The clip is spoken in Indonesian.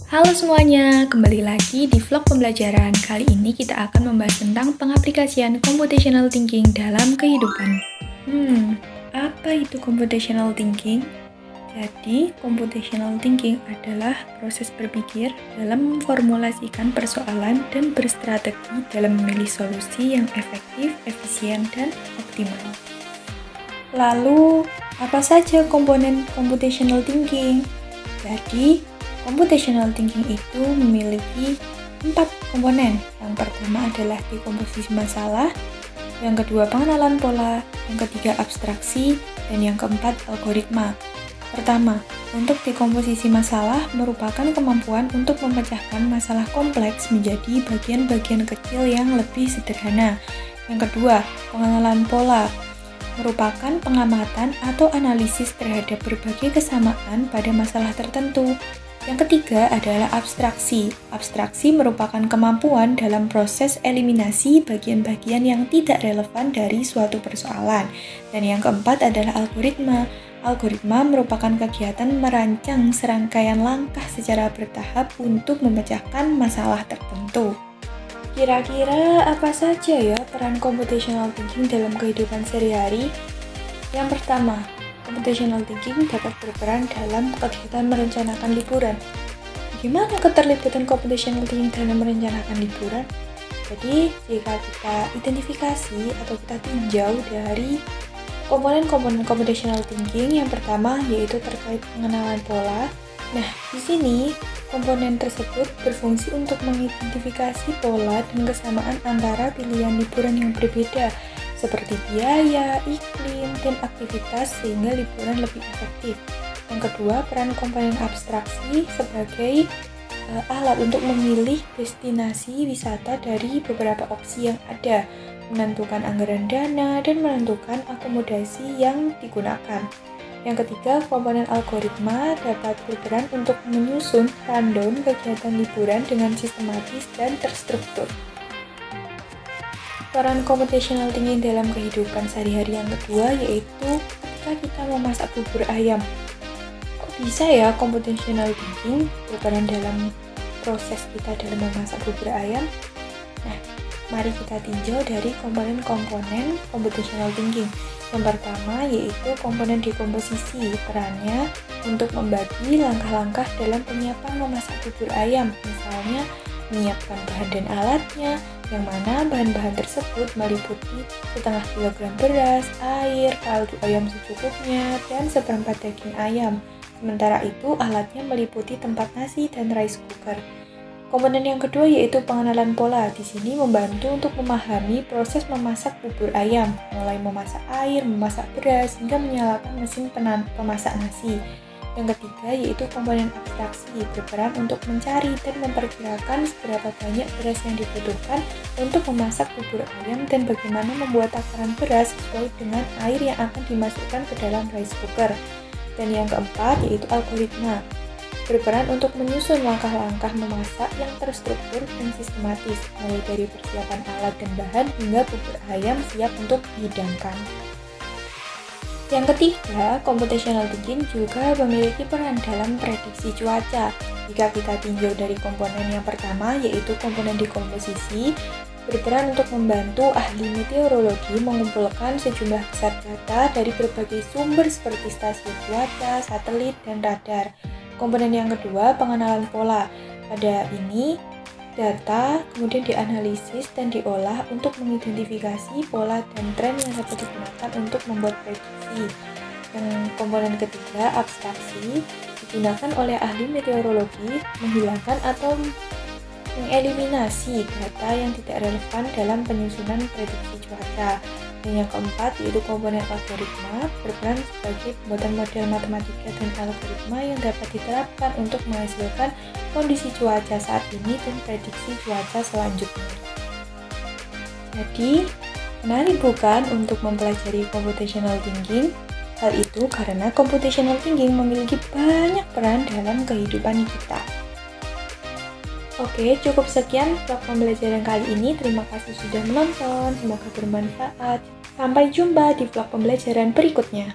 Halo semuanya, kembali lagi di vlog pembelajaran. Kali ini kita akan membahas tentang pengaplikasian computational thinking dalam kehidupan. Apa itu computational thinking? Jadi, computational thinking adalah proses berpikir dalam memformulasikan persoalan dan berstrategi dalam memilih solusi yang efektif, efisien, dan optimal. Lalu, apa saja komponen computational thinking? Jadi, computational thinking itu memiliki 4 komponen. Yang pertama adalah dekomposisi masalah, yang kedua pengenalan pola, yang ketiga abstraksi, dan yang keempat algoritma. Pertama, untuk dekomposisi masalah merupakan kemampuan untuk memecahkan masalah kompleks menjadi bagian-bagian kecil yang lebih sederhana. Yang kedua, pengenalan pola merupakan pengamatan atau analisis terhadap berbagai kesamaan pada masalah tertentu. Yang ketiga adalah abstraksi. Abstraksi merupakan kemampuan dalam proses eliminasi bagian-bagian yang tidak relevan dari suatu persoalan. Dan yang keempat adalah algoritma. Algoritma merupakan kegiatan merancang serangkaian langkah secara bertahap untuk memecahkan masalah tertentu. Kira-kira apa saja ya peran computational thinking dalam kehidupan sehari-hari? Yang pertama, computational thinking dapat berperan dalam kegiatan merencanakan liburan. Bagaimana keterlibatan computational thinking dalam merencanakan liburan? Jadi, jika kita identifikasi atau kita tinjau dari komponen-komponen computational thinking, yang pertama yaitu terkait pengenalan pola. Nah, di sini komponen tersebut berfungsi untuk mengidentifikasi pola dan kesamaan antara pilihan liburan yang berbeda, seperti biaya, iklim, dan aktivitas sehingga liburan lebih efektif. Yang kedua, peran komponen abstraksi sebagai alat untuk memilih destinasi wisata dari beberapa opsi yang ada, menentukan anggaran dana, dan menentukan akomodasi yang digunakan. Yang ketiga, komponen algoritma dapat berperan untuk menyusun rundown kegiatan liburan dengan sistematis dan terstruktur. Peran computational thinking dalam kehidupan sehari-hari yang kedua yaitu ketika kita memasak bubur ayam. Kok bisa ya computational thinking berperan dalam proses kita dalam memasak bubur ayam? Nah, mari kita tinjau dari komponen-komponen computational thinking. Yang pertama yaitu komponen dekomposisi. Perannya untuk membagi langkah-langkah dalam penyiapan memasak bubur ayam. Misalnya, menyiapkan bahan dan alatnya, yang mana bahan-bahan tersebut meliputi setengah kilogram beras, air, kaldu ayam secukupnya, dan seperempat daging ayam. Sementara itu, alatnya meliputi tempat nasi dan rice cooker. Komponen yang kedua yaitu pengenalan pola. Di sini membantu untuk memahami proses memasak bubur ayam, mulai memasak air, memasak beras, hingga menyalakan mesin pemasak nasi. Yang ketiga yaitu komponen abstraksi, berperan untuk mencari dan memperkirakan seberapa banyak beras yang dibutuhkan untuk memasak bubur ayam dan bagaimana membuat takaran beras sesuai dengan air yang akan dimasukkan ke dalam rice cooker. Dan yang keempat yaitu algoritma, berperan untuk menyusun langkah-langkah memasak yang terstruktur dan sistematis, mulai dari persiapan alat dan bahan hingga bubur ayam siap untuk dihidangkan. Yang ketiga, computational thinking juga memiliki peran dalam prediksi cuaca. Jika kita tinjau dari komponen yang pertama, yaitu komponen dekomposisi, berperan untuk membantu ahli meteorologi mengumpulkan sejumlah besar data dari berbagai sumber seperti stasiun cuaca, satelit, dan radar. Komponen yang kedua, pengenalan pola. Pada ini, data kemudian dianalisis dan diolah untuk mengidentifikasi pola dan tren yang dapat digunakan untuk membuat prediksi. Yang komponen ketiga, abstraksi, digunakan oleh ahli meteorologi menghilangkan atau mengeliminasi data yang tidak relevan dalam penyusunan prediksi cuaca. Dan yang keempat yaitu komponen algoritma, berperan sebagai pembuatan model matematika dan algoritma yang dapat diterapkan untuk menghasilkan kondisi cuaca saat ini dan prediksi cuaca selanjutnya. Jadi, menarik bukan untuk mempelajari computational thinking? Hal itu karena computational thinking memiliki banyak peran dalam kehidupan kita. Oke, cukup sekian vlog pembelajaran kali ini. Terima kasih sudah menonton, semoga bermanfaat. Sampai jumpa di vlog pembelajaran berikutnya.